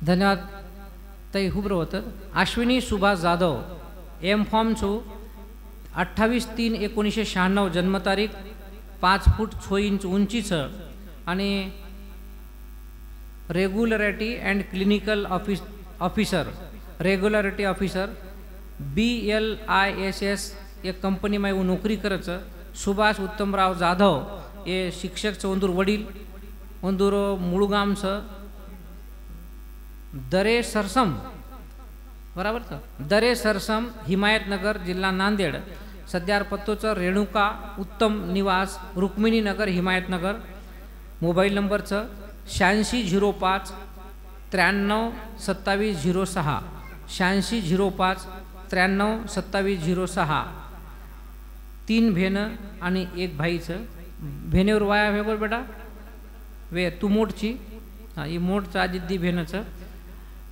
धन्यवाद ताई खूब होतं. अश्विनी सुभाष जाधव एम फॉर्म छू 28/3/1996 जन्मतारीख 5 फूट 6 इंच उंचीचं आणि regularity and clinical officer regularity officer BLISS एक कंपनीમાં એવું नोकरी करायचं. सुभाष उत्तमराव जाधव हे शिक्षक ओंदूर वडील ओंदूर मूळ गामचं दरे सरसम बराबर तर दरे सरसम हिमायतनगर जिल्हा नांदेड. सध्या पत्तोचं रेणुका उत्तम निवास रुक्मिणी नगर हिमायतनगर. मोबाईल नंबरचं 8605 93 27 06 8605 93 27 06. 3 भेनं आणि 1 भाईचं. भेनेवर वाया वेगळ बेटा वे तू मोठची ही मोठचं आदिद्दी भेनचं.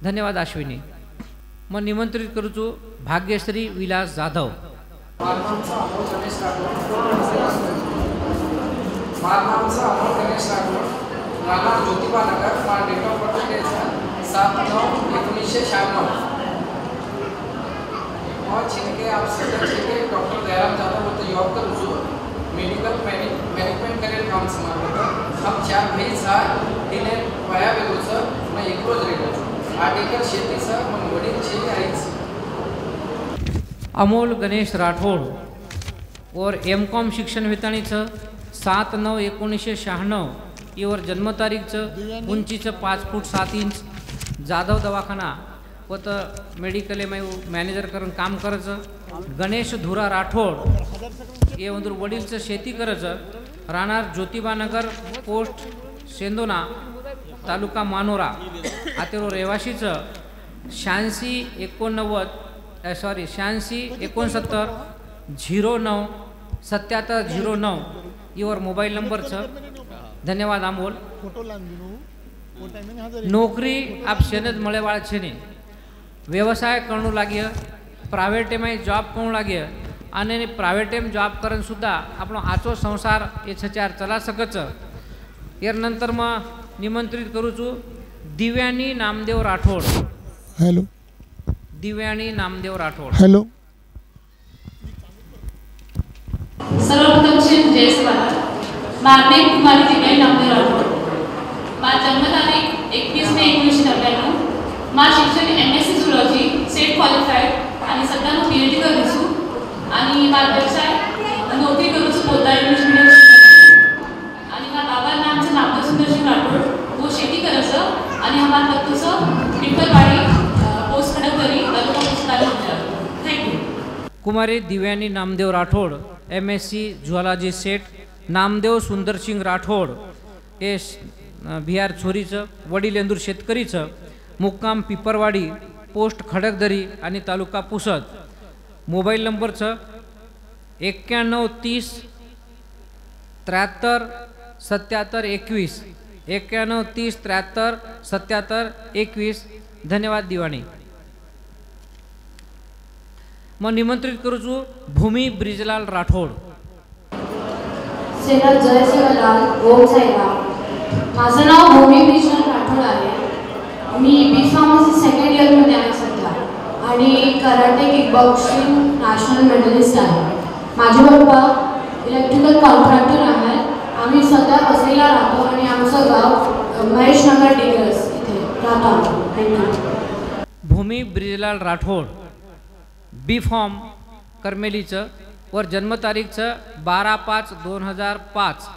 धन्यवाद अश्विनी. मग निमंत्रित करूचो भाग्यश्री विलास जाधव. राणा ज्योतिबा नगर डेट ऑफ बर्थ 7/9/1996 और छिनके आप सदर छिनके डॉक्टर दयाराम जाधव बोलते जॉब कर जो मेडिकल मैनेजमेंट करेल काम समाप्त हम 4 भाई सा तिने वया वेगळं मग एकरोज रेगो 8 एकर शेतीचा मग वडील छे आईच. अमोल गणेश राठोड और एमकॉम शिक्षण वितरणीचं 7/9/1996 यावर जन्मतारीखचं उंचीचं 5 फूट 7 इंच. जाधव दवाखाना व तर मेडिकल मॅनेजर करून काम करायचं. गणेश धुरा राठोड हे ओंदूर वडीलचं शेती करायचं. राहणार ज्योतिबानगर पोस्ट सेंदोना तालुका मानोरा. आतेरो रहिवाशीचं 86 69 09 77 09 यावर मोबाईल नंबरचं. धन्यवाद अमोल. नौकरी आप शेनज मळेवाळ छेने व्यवसाय करणू लागे प्रायव्हेटમાં जॉब करू लागे અને प्रायव्हेटમાં जॉब करून सुद्धा આપણો આચો સંસાર એ છચાર ચલા શકચ. यार नंतर मग निमंत्रित करू છું दिव्यानी नामदेव राठोड. हॅलो दिव्यानी नामदेव राठोड. हॅलो सर्वप्रथम श्री जय स्वाहा. मारणे कुमारी दिव्यानी नामदेव राठोड. माझा जन्मतारीख 21 मे 1999. माझं शिक्षण MSc झुलॉजी सेट क्वालिफाईड आणि सध्या मी PhD करूछु आणि माझा व्यवसाय नोकरी करूछु पोद्दार इंग्लिश मीडियम आणि माझ्या बाबाचं नामचं नामदेव सुंदरसिंग राठोड वो शेती करायचं आणि आम्हाला तत्वचं पिंपलवाडी पोस्ट खडकदरी तालुका पुस्तकालय. Thank you. Kumari Divyani Namdev Rathod MSc zoology SET. Namdev Sundarsingh Rathod हे बिहार छोरीचं वडील इंदूर शेतकरीचं. मुक्काम पिपरवाडी पोस्ट खडकदरी आणि तालुका पुसद. मोबाईल नंबरचं 91 30 73 77 21 91 30 73 77 21. धन्यवाद दिवाणी. मग निमंत्रित करू છું भूमी ब्रिजलाल राठोड. सेना जय शिवलाल ओम साईराम. माझं नाव भूमी ब्रिजलाल राठोड आहे. मी B.Pharmacy सेकंड इयरमध्ये आहे सध्या आणि karate kick boxing national medalist आहे. माझे पप्पा इलेक्ट्रिकल कॉन्ट्रॅक्टर आहेत. आम्ही सध्या वसईला राहतो आणि आमचं गाव महेशनगर डिग्रस इथे राहतो. थँक्यू. भूमी ब्रिजलाल राठोड B फॉर्म करमेलीचं वर जन्मतारीखचं 12/5/2005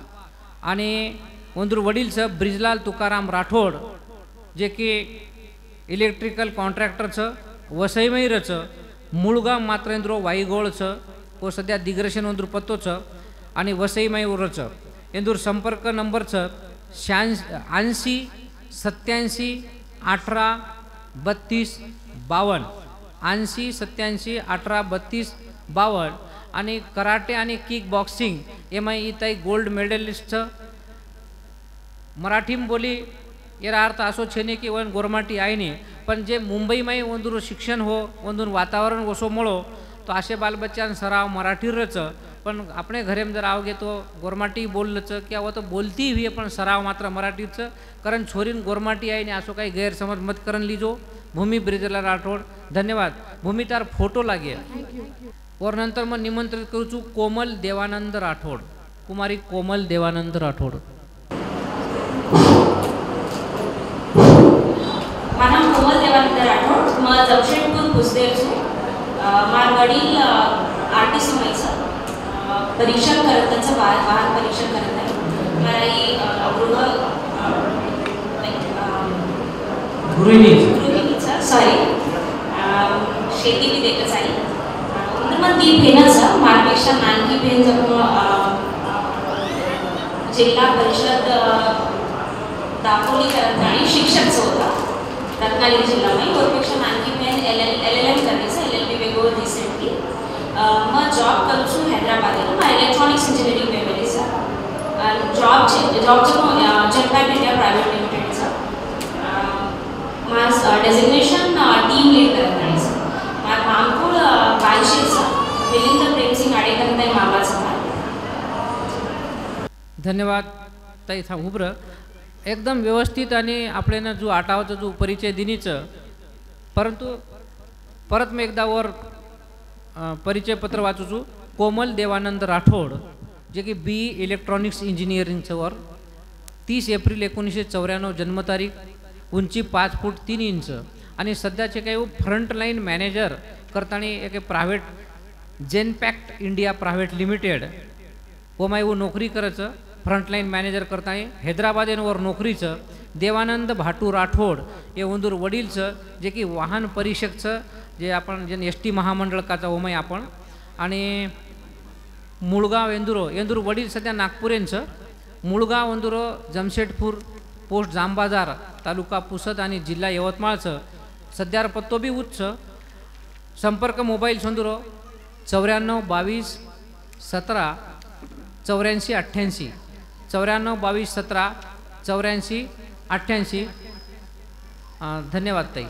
आणि ओंदूर वडीलचं ब्रिजलाल तुकाराम राठोड जे की इलेक्ट्रिकल कॉन्ट्रॅक्टरचं वसईमयीरचं मूळगाव मात्रेंद्र वाईगोळचं व सध्या दिग्रशन ओंदूर पत्तोचं आणि वसईमयूरचं. इंदूर संपर्क नंबरचं 80 87 18 32 52 80 87 18 32 52. आणि कराटे आणि किक बॉक्सिंग एमाई इथं गोल्ड मेडलिस्टचं. मराठीम बोली यार अर्थ असो छेने की वन गोरमाटी आहे नाही पण जे मुंबईमध्ये ओंदूर शिक्षण हो ओंदूर वातावरण वसो मळो तो असे बालबच्चान सराव मराठी रच पण આપણે ઘરેમ જર આવગે તો ગોરમાટી બોલलं च की આવો તો બોલતી हुई પણ સરાવ માત્ર મરાઠીच कारण છોરીને ગોરમાટી આવીને આસો काही गैरसमज मत करण लीजो। भूमी ब्रिजला राठोड धन्यवाद। भूमी तार फोटो लागे और नंतर मैं निमंत्रित करू छू कोमल देवानंद राठोड, कुमारी कोमल देवानंद राठोड। माझं नाव कोमल देवानंद राठोड, मैं जमशेदपूर कुसदेर छू। मार वडील आर्टिस्ट व्हायचं परीक्षण करत त्यांचं वाहन परीक्षण करत आहे। मला ही गृहिणीचं सॉरी शेती बी देखत आहे। मग ती भेनच मारपेक्षा नानकी भेन जब जिल्हा परिषद दापोली करत आणि शिक्षकच होता रत्नागिरी जिल्ह्यामध्ये। त्यापेक्षा नानकी भेन LLM करायचं, LLB वेगो रिसेंटली मैं जॉब करू छू हैदराबादला। मैं इलेक्ट्रॉनिक्स इंजिनियरिंग मेमरीचा जॉब जनपॅक इंडिया प्रायव्हेट लिमिटेडचा माझं डेझिग्नेशन टीम लीड करत आहे। माझं मामपूर बांशीचा मिलिंद प्रेमसिंग आडेकर ताई मामाचा। धन्यवाद ताई। था उभर एकदम व्यवस्थित आणि आपल्याला जो आटावचा जो परिचय दिनीचं, परंतु परत मी एकदा वर परिचय पत्र वाचू छू। कोमल देवानंद राठोड जे की BE इलेक्ट्रॉनिक्स इंजिनिअरिंगचं वर 30 एप्रिल 1994 जन्मतारीख, उंची 5 फूट 3 इंच आणि सध्याचे काही फ्रंटलाईन मॅनेजर करताना एक प्रायव्हेट जेनपॅक्ट इंडिया प्रायव्हेट लिमिटेड ओमाय वो नोकरी करायचं फ्रंटलाईन मॅनेजर करताना हैदराबादेवर नोकरीचं। देवानंद भाटू राठोड हे उंदूर वडीलचं जे की वाहन परीक्षकचं जे आपण जे ST महामंडळकाचा ओमाय आपण आणि मुळगाव एंदूर वडील सध्या नागपूर यांचं, मुळगाव एंदूर जमशेदपूर पोस्ट जामबाजार तालुका पुसद आणि जिल्हा यवतमाळचं। सध्यार पत्तो बी उच्च। संपर्क मोबाईल संदूर 94 22 17 84 88 94 22 17 84 88। धन्यवाद ताई।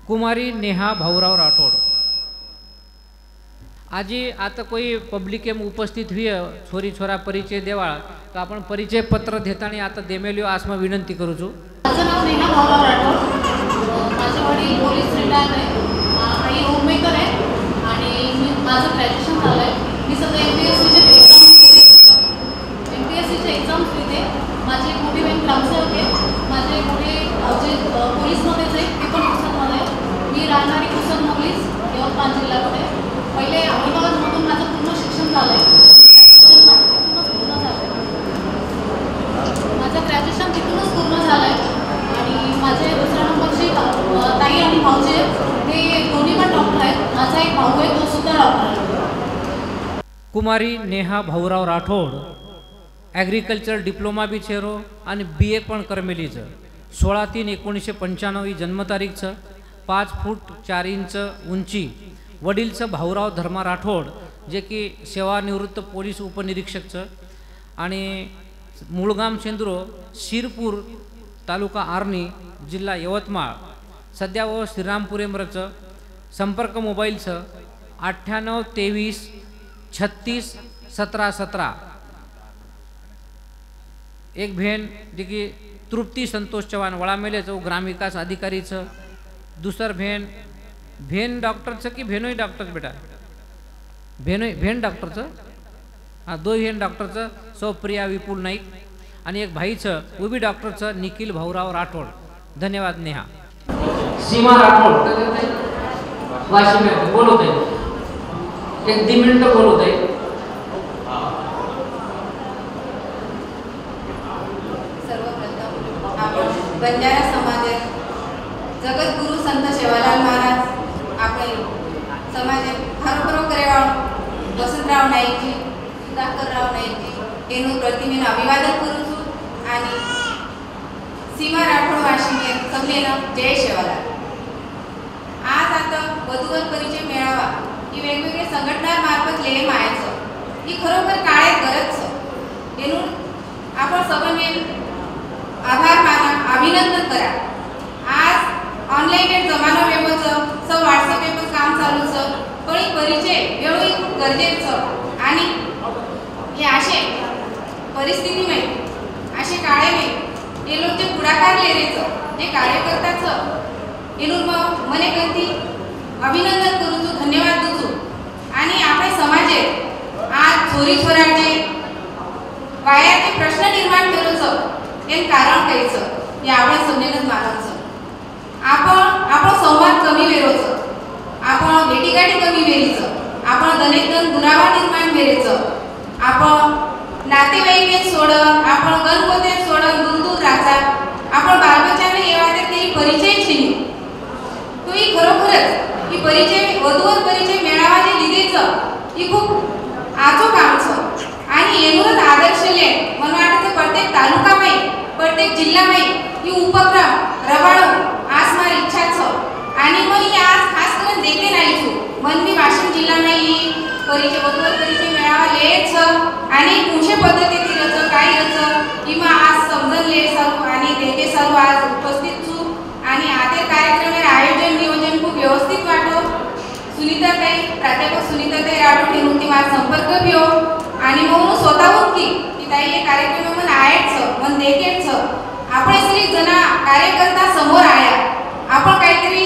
कुमारी नेहा भाऊराव राठोड आजी आता कोई पब्लिक में उपस्थित हुई छोरी छोरा परिचय देवा तो आपण परिचय पत्र देताना आता देमेलियो आज मैं विनंती करू छू। माझं नाव नेहा भाऊराव राठोड, माझे वडील पोलीस रिटायर आहे, आई होममेकर आहे आणि माझं ग्रॅज्युएशन झालं आहे। मी सध्या MPSCचे एक्झाम्स देते। माझी मोठी बहीण ग्रामसेवक आहे, माझे मोठे जे पोलीसमध्येच आहे ते पण पुसदमध्ये आहे। मी राहणारी पुसद मोगलीस यवतमाळ जिल्ह्यामध्ये। पहिले अहमदाबादमधून माझं पूर्ण शिक्षण झालं आहे, तिथूनच पूर्ण झालं आहे। माझं ग्रॅज्युएशन तिथूनच पूर्ण झालं आहे आणि माझे दुसऱ्या नंबरचे ताई आणि भाऊचे ते दोन्ही पण डॉक्टर आहेत। माझा एक भाऊ आहे, तो सुद्धा डॉक्टर आहे। कुमारी नेहा भाऊराव राठोड ॲग्रिकल्चर डिप्लोमा बी छेरो आणि BA पण करमेलीचं। 16/3/1995 जन्मतारीखचं, 5 फूट 4 इंच उंची। वडीलचं भाऊराव धर्मा राठोड जे की सेवानिवृत्त पोलीस उपनिरीक्षकचं आणि मुळगाम शेंद्रो शिरपूर तालुका आर्णी जिल्हा यवतमाळ। सध्या व श्रीरामपुरेमरचं। संपर्क मोबाईलचं 98 23 36 17 17। एक भेन जे की तृप्ती संतोष चव्हाण वळामेलेचं ग्रामविकास अधिकारीचं। दुसर भेन डॉक्टरचं की भेनोई डॉक्टर बेटा भेन डॉक्टरचं, हां दोन भेन डॉक्टरचं सौप्रिया विपुल नाईक आणि एक भाईचं उभी डॉक्टरचं निखिल भाऊराव राठोड। धन्यवाद नेहा। सीमा राठोड वाशिम बोलत आहे, 1-2 मिनिटं बोलत आहे। बंजारा समाजात जगद्गुरु संत सेवालाल महाराज आपले समाजात खरोखर करेवाळ वसंतराव नाईकजी, सुधाकरराव नाईकजी एनु प्रतिमेनं अभिवादन करू छू आणि सीमा राठोड वाशिमे सगळेनं जय सेवालाल। आज आता वधूवर परिचय मेळावा ही वेगवेगळे संघटनांमार्फत लेम आयाचं ही खरोखर काळे गरज एनु आपण सगळे आभार माना, अभिनंदन करा। आज ऑनलाईन जमानो वेगळोचं व्हॉट्सअप काम चालूचं पण परिचय वेळोवेळी खूप गरजेचं आणि हे असे परिस्थितीमध्ये असे काळे में ये लोग जे पुढाकार लेरेचं जे कार्यकर्त्याचं येणून मग मने कधी अभिनंदन करूचो धन्यवाद दूचो आणि आपले समाजे आज चोरी छोराचे वायाचे प्रश्न निर्माण करूचं हे कारण कायचं हे आपण समजेनच मानायचं आपण संवाद कमी वेरोचं आपण भेटीगाठी कमी वेरीचं आपण दनेकदन दुरावा निर्माण वेरेचं आपण नातेवाईक सोडून आपण गणपती सोडून दूर दूर राहतात आपण बालबच्चाने येवा तरी परिचय छेनी तो ही खरोखरच ही परिचय वधूवर परिचय मेळावा जे लिदेचं ही खूप आजो कामचं आणि येणूरच आदर्श ले मला वाटतं प्रत्येक तालुकामध्ये प्रत्येक जिल्ह्यामध्ये ही उपक्रम रवाळून आज मारी इच्छा छ आणि मग ही आज खास करून देखते नाही छु मन मी वाशिम जिल्ह्यामध्ये परिचय वधूवर परिचय मेळावा लेच आणि कुठे पद्धतीने रच काय रच किंवा आज समजून ले सर्व आणि ते सर्व आज उपस्थित छु आणि आते कार्यक्रमाचे आयोजन नियोजन खूप व्यवस्थित वाटो सुनीताताई प्राध्यापक सुनीताताई राठोड ठेवून ती माझा संपर्क घेऊ आणि मग स्वतःहून की ताई हे कार्यक्रम मन आहेच मन देखेच आपण सगळी जण कार्यकर्ता समोर आया आपण काहीतरी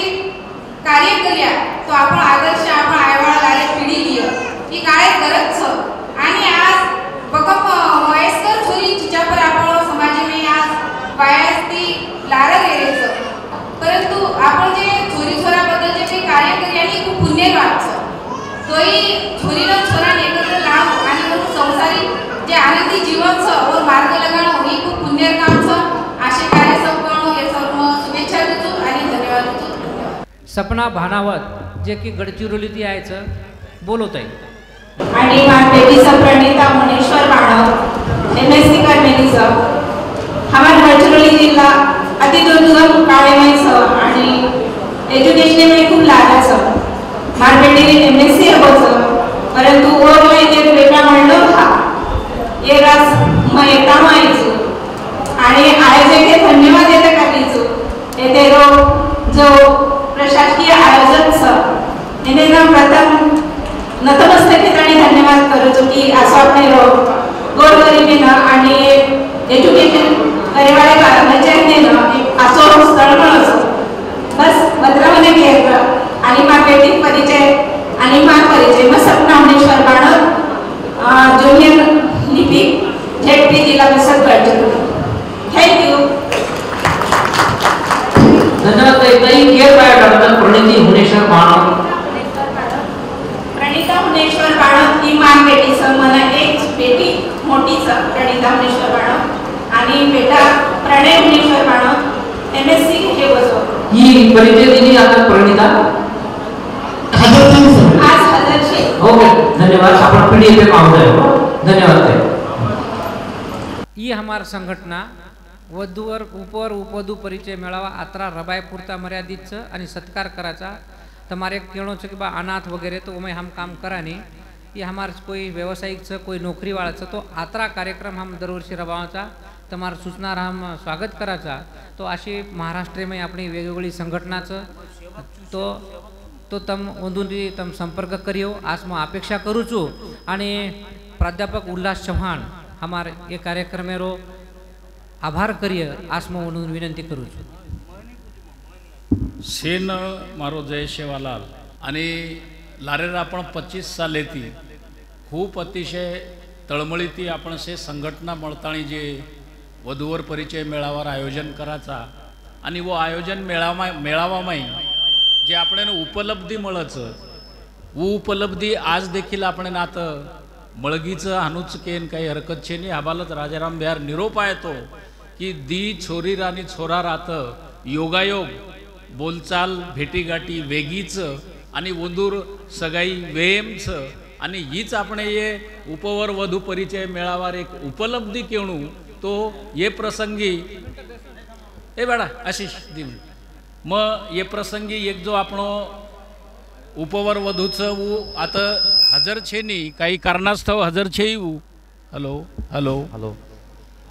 कार्य करूया तो आपण आदर्श आपण आयवाळा लारे पिढी लिय ही काय करत आणि आज बकम वयस्कर छोरी जिच्यावर आपण समाजाने आज वयस्ती लार रेरेच परंतु आपण जे छोरी छोराबद्दल जे काही कार्य करूया आणि खूप पुण्य वाटचं तोही छोरीला छोरा एकत्र लाव आणि म्हणून संसारी जे आनंदी जीवनचं व मार्ग लगाणं ही खूप पुण्य कामचं असे कार्य संपवणं हे सर्व शुभेच्छा देतो आणि धन्यवाद देतो. सपना भानावत जे की गडचिरोली ती यायचं बोलवत आहे आणि मानपेटीचा प्रणिता मुनेश्वर मानव MSc करमेलीचं हमार गडचिरोली जिल्हा अति दुर्गम काळेमाईचं आणि एज्युकेशनमध्ये खूप लागायचं मानपेटी MSc होतं परंतु और मैं जे बेटा म्हणलो हा ये रास मैं येता मायचो आणि आयोजक हे धन्यवाद येते करीचो येते जो प्रशासकीय आयोजक येते ना प्रथम नतमस्तक आणि धन्यवाद करूचो की असं आपण गोरगरिबीनं आणि एज्युकेशन करेवाळे कर्मचाऱ्यांना एक असो स्थळ म्हणून बस भद्रामध्ये घेतलं आणि मा बेटीक परिचय आणि मा परिचय मग सपना मुनेश्वर बाणव ज्युनियर लिपिक ZP जिल्हा परिषद गडचिरोली. थँक्यू. धन्यवाद ताई. केर बायोडाटा प्रणिती मुनेश्वर बाणव. प्रणिता मुनेश्वर बाणव ही मान बेटीचं मला एक बेटी मोठीचं प्रणिता मुनेश्वर बाणव आणि बेटा प्रणय मुनेश्वर बाणव MSc हे बसव ही परिचय दिली आता प्रणिता आज हजरशे. ओके धन्यवाद. आपण पीडीएफ पाहूया. धन्यवाद ताई. ये हमार संघटना वधूवर उपवर उपवधू परिचय मेळावा आत्रा रबायपुरता मर्यादितचं आणि सत्कार करायचा तुम्हारे केणो छ कि बा अनाथ वगैरह तो में हम काम कराने ये हमारे कोई व्यावसायिक छ कोई नौकरी वाला छ तो आत्रा कार्यक्रम हम दर वर्षी रबावाचा तुम्हारा सूचना हम स्वागत करायचा तो अशी महाराष्ट्र में अपनी वेगवेगळी संघटनाचं तो तम ओंदुनी तम संपर्क करियो आज मैं अपेक्षा करू छू आणि प्राध्यापक उल्लास चौहान हमारे ये कार्यक्रम रो आभार करिए आज मैं ओंदुनी विनंती करू छू. सेन मारो जय शेवालाल आणि लारेर आपण 25 साल येती खूप अतिशय तळमळीती आपण से संघटना मळताणी जे वधूवर परिचय मेळावर आयोजन करायचा आणि वो आयोजन मेळावामाई जे आपण उपलब्धी मळचं वो उपलब्धी आज देखील आपण नात मळगीचं हानूच केन काही हरकत छे नाही. आबालत राजाराम बिहार निरोप आहे तो की दी छोरी राणी छोरा रात योगायोग बोलचाल भेटीगाठी वेगीचं आणि वधूर सगाई वेयमचं आणि हीच आपण ये उपवर वधू परिचय मेळावार एक उपलब्धी केणू तो ये प्रसंगी ए बेडा आशिष दिव मग ये प्रसंगी एक जो आपण उपवर वधूचं वो आता हजर छे नी काही कारणास्तव हजर छे you. Hello hello hello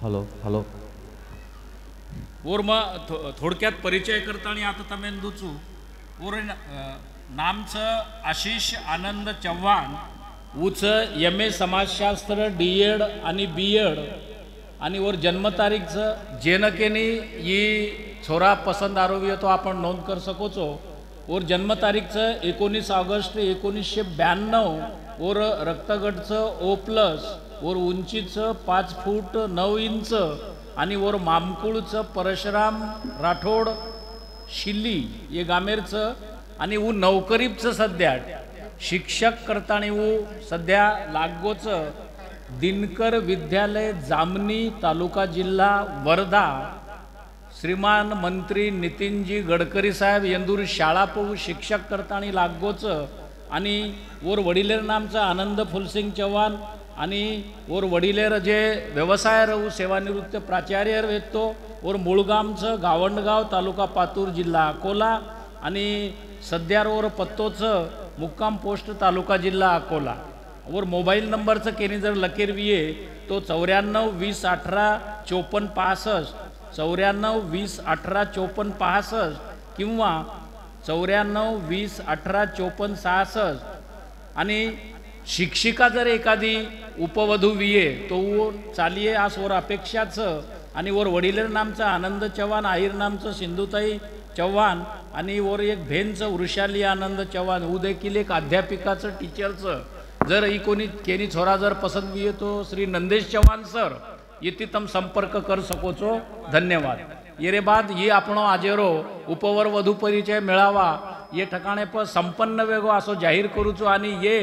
hello hello और मग थोडक्यात परिचय करताना आता तमें दूचू और नामचं आशिष आनंद चव्हाण उच MA समाजशास्त्र DED आणि BEd आणि वर जन्मतारीखचं जेनकेनी ही छोरा पसंद आरोग्य तो आपण नोंद कर सको छो और जन्मतारीखचं 19 ऑगस्ट 1992 और रक्तगटचं O+ और उंचीचं 5 फूट 9 इंच आणि वर मामकुळचं परशुराम राठोड शिल्ली ये गामेरचं आणि ऊ नौकरीचं सध्या शिक्षक करताना ऊ सध्या लागोचं दिनकर विद्यालय जामनी तालुका जिल्हा वर्धा श्रीमान मंत्री नितीनजी गडकरी साहेब यंदूर शाळा पहू शिक्षक करताना लागोचं आणि वर वडिलेर नामचं आनंद फुलसिंग चव्हाण आणि वर वडिलेर जे व्यवसाय रहू सेवानिवृत्त प्राचार्य वेतो और मूळगामचं गावंडगाव तालुका पातूर जिल्हा अकोला आणि सध्या वर पत्तोचं मुक्काम पोस्ट तालुका जिल्हा अकोला और मोबाईल नंबरचं केनी जर लकीर विये तो 94 20 18 54 65 94 20 18 54 65 किंवा 94 20 18 54 66 आणि शिक्षिका जर एखादी उपवधू विये तो चालिये आज वर अपेक्षाचं आणि वर वडिलेर नामचं आनंद चव्हाण आईर नामचं सिंधुताई चव्हाण आणि वर एक भेनचं वृषाली आनंद चव्हाण ऊ देखील एक अध्यापिकाचं टीचरचं जर ही कोणी केनी छोरा जर पसंद विये तो श्री नंदेश चव्हाण सर येती तम संपर्क कर सको छो। धन्यवाद। येरे बाद ये आपणो आजेरो उपवर वधू परिचय मेळावा ये ठिकाणे पर संपन्न वेगो असो जाहीर करू छो आणि ये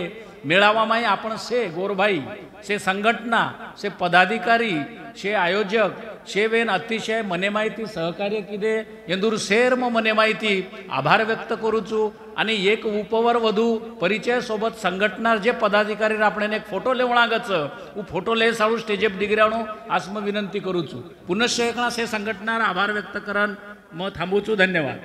मेळावामाई आपण से गोरभाई से संघटना से पदाधिकारी से आयोजक शे वेन अतिशय मने माहिती सहकार्य किदे यंदूर सेर्म मने माहिती आभार व्यक्त करूचू आणि एक उपवर वधू परिचय सोबत संघटना जे पदाधिकारी आपण एक फोटो लेवणागच उ फोटो ले साळू स्टेजेप डिग्राणो आस्म विनंती करूचू पुनश्च एकणा से संघटना आभार व्यक्त करन म थांबूचू। धन्यवाद।